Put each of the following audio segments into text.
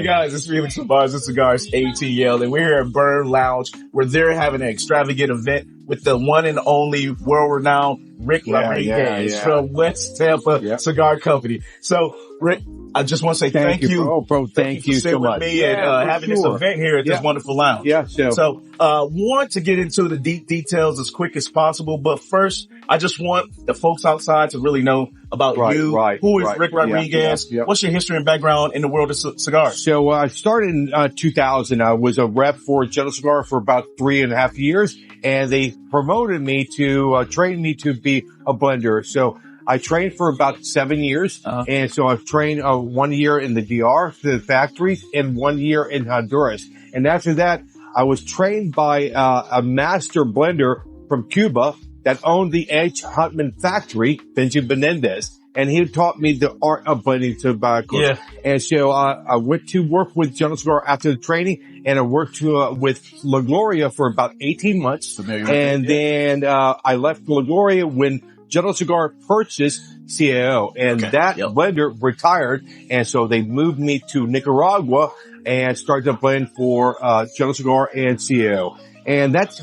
guys, it's Felix from Bars and Cigars ATL, and we're here at Burn Lounge, where they're having an extravagant event with the one and only world-renowned Rick Rodriguez from West Tampa Cigar Company. So, Rick, I just want to say thank you. Oh, bro, thank you so much. Me and having this event here at this wonderful lounge. So, want to get into the deep details as quick as possible, but first, I just want the folks outside to really know about you. Who is Rick Rodriguez? What's your history and background in the world of cigars? So I started in 2000. I was a rep for General Cigar for about 3.5 years, and they promoted me to train me to be a blender. So I trained for about 7 years, and so I've trained 1 year in the DR, the factories, and 1 year in Honduras. And after that, I was trained by a master blender from Cuba that owned the H. Huntman factory, Benjamin Menendez, and he taught me the art of blending tobacco. And so I went to work with General Cigar after the training, and I worked with La Gloria for about 18 months. And then I left La Gloria when General Cigar purchased CAO, and that blender retired, and so they moved me to Nicaragua and started to blend for General Cigar and CAO. And that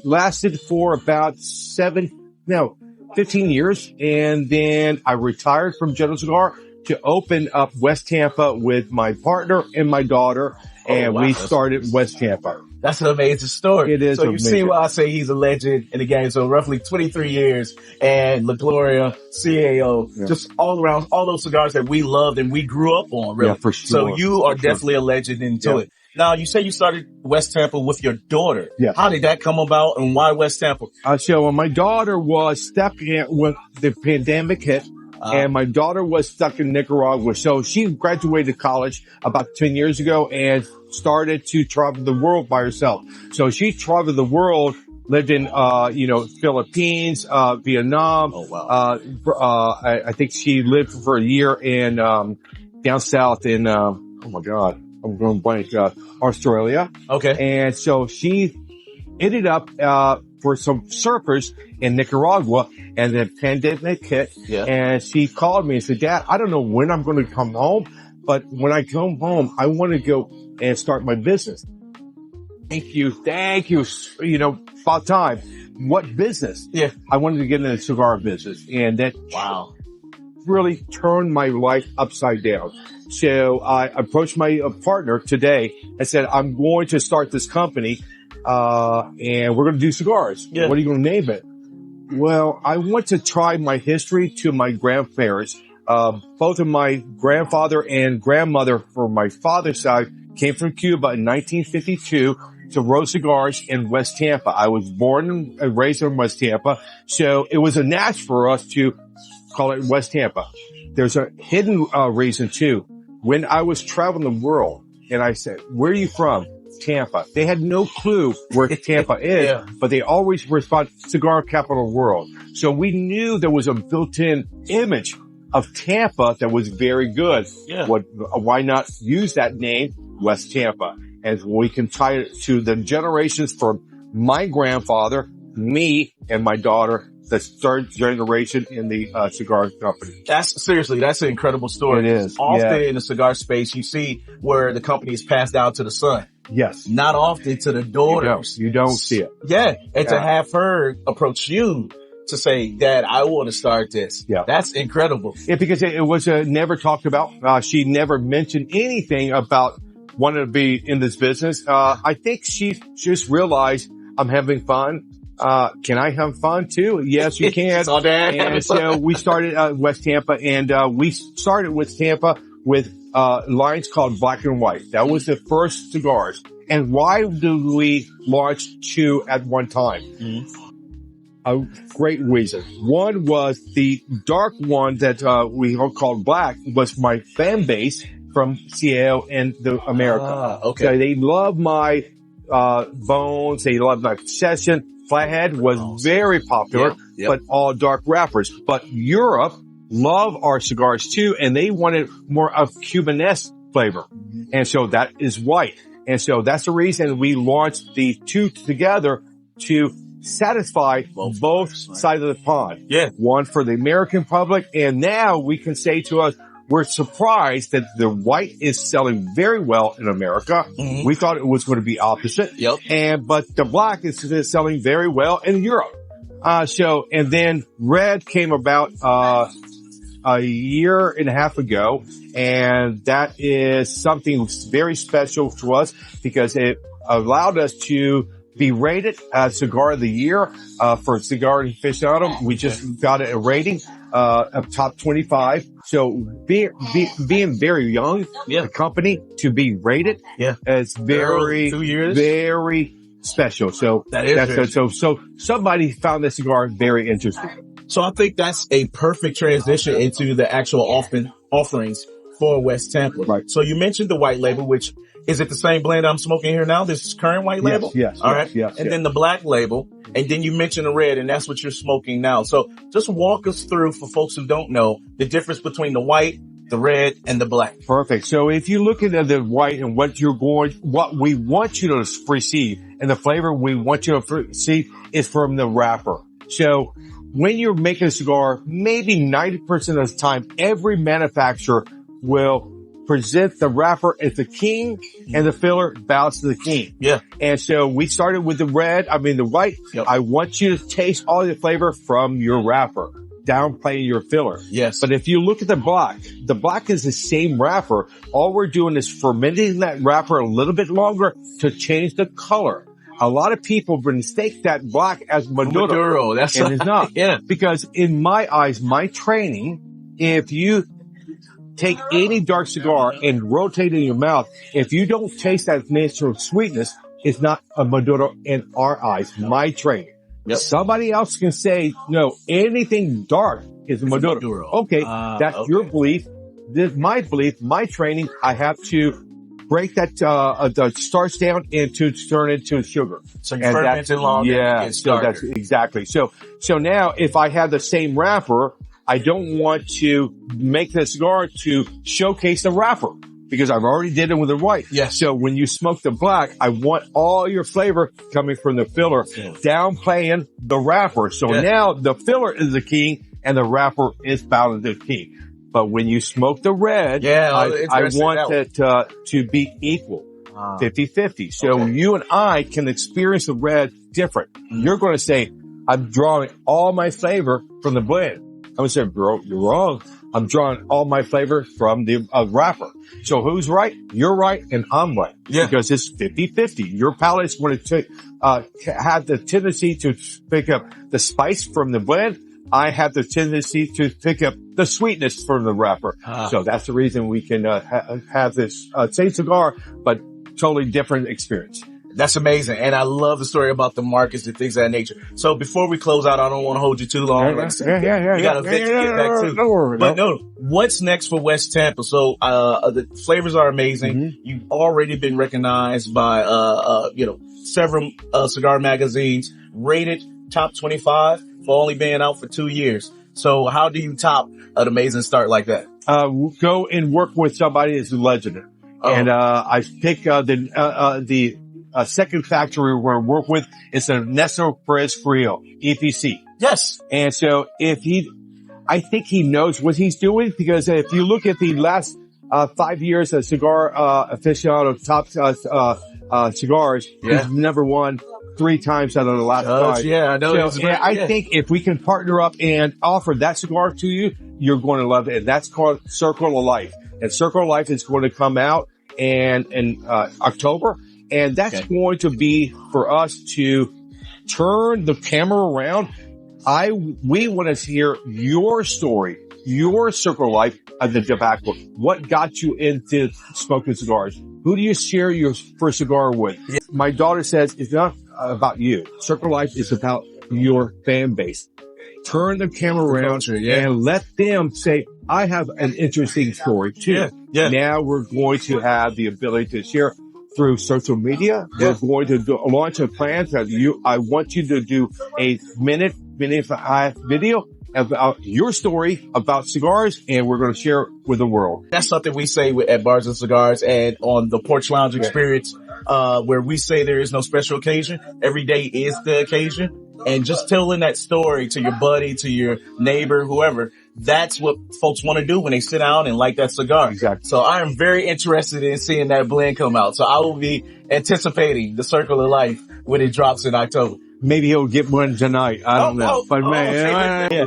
lasted for about 15 years. And then I retired from General Cigar to open up West Tampa with my partner and my daughter. And we started West Tampa. That's an amazing story. It is. So you see why I say he's a legend in the game. So roughly 23 years, and La Gloria, CAO, just all around, all those cigars that we loved and we grew up on, really. Yeah, for sure. So you are definitely a legend into it. Now, you say you started West Tampa with your daughter. How did that come about, and why West Tampa? So my daughter was stuck when the pandemic hit. And my daughter was stuck in Nicaragua. So she graduated college about 10 years ago and started to travel the world by herself. So she traveled the world, lived in, Philippines, Vietnam. I think she lived for a year in, down south in, I'm going blank, Australia. And so she ended up, for some surfers in Nicaragua, and the pandemic hit, and she called me and said, Dad, I don't know when I'm going to come home, but when I come home, I want to go and start my business. Thank you. About time. What business? I wanted to get in the cigar business, and that really turned my life upside down. So I approached my partner today and said, I'm going to start this company, and we're going to do cigars. What are you going to name it? Well, I want to try my history to my grandparents. Both of my grandfather and grandmother from my father's side came from Cuba in 1952 to roast cigars in West Tampa. I was born and raised in West Tampa, so it was a natch for us to call it West Tampa. There's a hidden reason too. When I was traveling the world and I said, where are you from? Tampa. They had no clue where Tampa is, but they always respond, cigar capital of the world. So we knew there was a built-in image of Tampa that was very good. Why not use that name, West Tampa? And we can tie it to the generations from my grandfather, me, and my daughter, the third generation in the cigar company. That's an incredible story. It is. Often in the cigar space, you see where the company is passed down to the son. Not often to the daughters. You don't see it. And to have her approach you to say, Dad, I want to start this. That's incredible. Because it was never talked about. She never mentioned anything about wanting to be in this business. I think she just realized I'm having fun. Can I have fun too? Yes, you can. And so we started West Tampa, and we started with Tampa with lines called Black and White. That was the first cigars. And why do we launch two at one time? A great reason. One was the dark one that we called Black was my fan base from CAO and America. So they love my bones. They love my session. Flathead was very popular, but all dark wrappers. But Europe love our cigars too, and they wanted more of Cubanesque flavor. And so that is white. And so that's the reason we launched the two together to satisfy both sides of the pond. One for the American public, and now we can say to us, we're surprised that the white is selling very well in America. Mm-hmm. We thought it was going to be opposite. Yep. But the black is selling very well in Europe. And then red came about, a year and a half ago. And that is something very special to us because it allowed us to be rated as Cigar of the Year, for Cigar Aficionado. We just got a rating, of top 25. So being very young, the company to be rated, is very, 2 years. Very special. So so somebody found this cigar very interesting. So I think that's a perfect transition into the actual offerings for West Tampa. Right. So you mentioned the white label, which is it the same blend I'm smoking here now? This current white label? Yes. All right. Yes. And then the black label. And then you mentioned the red, and that's what you're smoking now. So just walk us through, for folks who don't know, the difference between the white, the red, and the black. Perfect. So if you look at the white and what we want you to receive, and the flavor we want you to receive is from the wrapper. So when you're making a cigar, maybe 90% of the time, every manufacturer will present the wrapper as the king and the filler bows to the king. Yeah. And so we started with the white. Yep. I want you to taste all the flavor from your wrapper, downplay your filler. Yes. But if you look at the black is the same wrapper. All we're doing is fermenting that wrapper a little bit longer to change the color. A lot of people mistake that black as Maduro. That's and it's not. Yeah. Because in my eyes, my training, if you take any dark cigar and rotate it in your mouth, if you don't taste that natural sweetness, it's not a Maduro in our eyes. My training. Yep. Somebody else can say, no, anything dark is a Maduro. Okay, that's your belief. This is my belief, my training. I have to break that the starch down and to turn it to sugar. So you ferment it longer. Yeah, so that's exactly. So now if I have the same wrapper, I don't want to make the cigar to showcase the wrapper because I've already did it with the white. Yes. So when you smoke the black, I want all your flavor coming from the filler, downplaying the wrapper. So now the filler is the king and the wrapper is bowing to the king. But when you smoke the red, I want it to be equal, 50-50. So you and I can experience the red different. You're going to say, I'm drawing all my flavor from the blend. I'm going to say, bro, you're wrong. I'm drawing all my flavor from the wrapper. So who's right? You're right and I'm right. Yeah. Because it's 50-50. Your palate is going to have the tendency to pick up the spice from the blend. I have the tendency to pick up the sweetness from the wrapper. So that's the reason we can have this same cigar, but totally different experience. That's amazing. And I love the story about the markets and things of that nature. So before we close out, I don't want to hold you too long. You got a bit to get back to. But no, what's next for West Tampa? So, the flavors are amazing. Mm-hmm. You've already been recognized by, several, cigar magazines, rated top 25 for only being out for 2 years. So how do you top an amazing start like that? Go and work with somebody that's a legend. And, I pick, the second factory we're going to work with is a Ernesto Perez Frio, EPC. Yes. And so I think he knows what he's doing because if you look at the last 5 years of Cigar Aficionado top cigars, he's never won 3 times out of the last 5. Yeah, I know. So, I think if we can partner up and offer that cigar to you, you're going to love it. And that's called Circle of Life. And Circle of Life is going to come out in October. And that's going to be for us to turn the camera around. We want to hear your story, your circle of life of the tobacco. What got you into smoking cigars? Who do you share your first cigar with? Yeah. My daughter says it's not about you. Circle of Life is about your fan base. Turn the camera around and let them say, I have an interesting story too. Yeah. Now we're going to have the ability to share through social media. We're going to launch a plan that I want you to do a minute and a half video about your story about cigars, and we're going to share it with the world. That's something we say at Bars and Cigars and on the Porch Lounge experience, where we say there is no special occasion. Every day is the occasion. and just telling that story to your buddy, to your neighbor, whoever. That's what folks want to do when they sit down and light that cigar. Exactly. So I am very interested in seeing that blend come out. So I will be anticipating the Circle of Life when it drops in October. Maybe he'll get one tonight. I don't know. But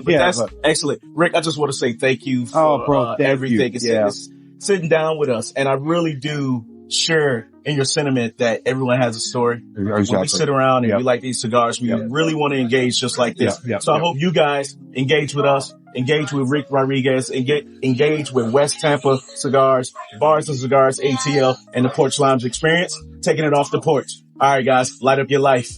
that's excellent. Rick, I just want to say thank you for everything. It's sitting down with us. And I really do share in your sentiment that everyone has a story. Exactly. When we sit around and we like these cigars, we really want to engage just like this. So I hope you guys engage with us, engage with Rick Rodriguez, and engage with West Tampa Cigars, Bars and Cigars, ATL, and the Porch Lounge Experience, taking it off the porch. All right, guys, light up your life.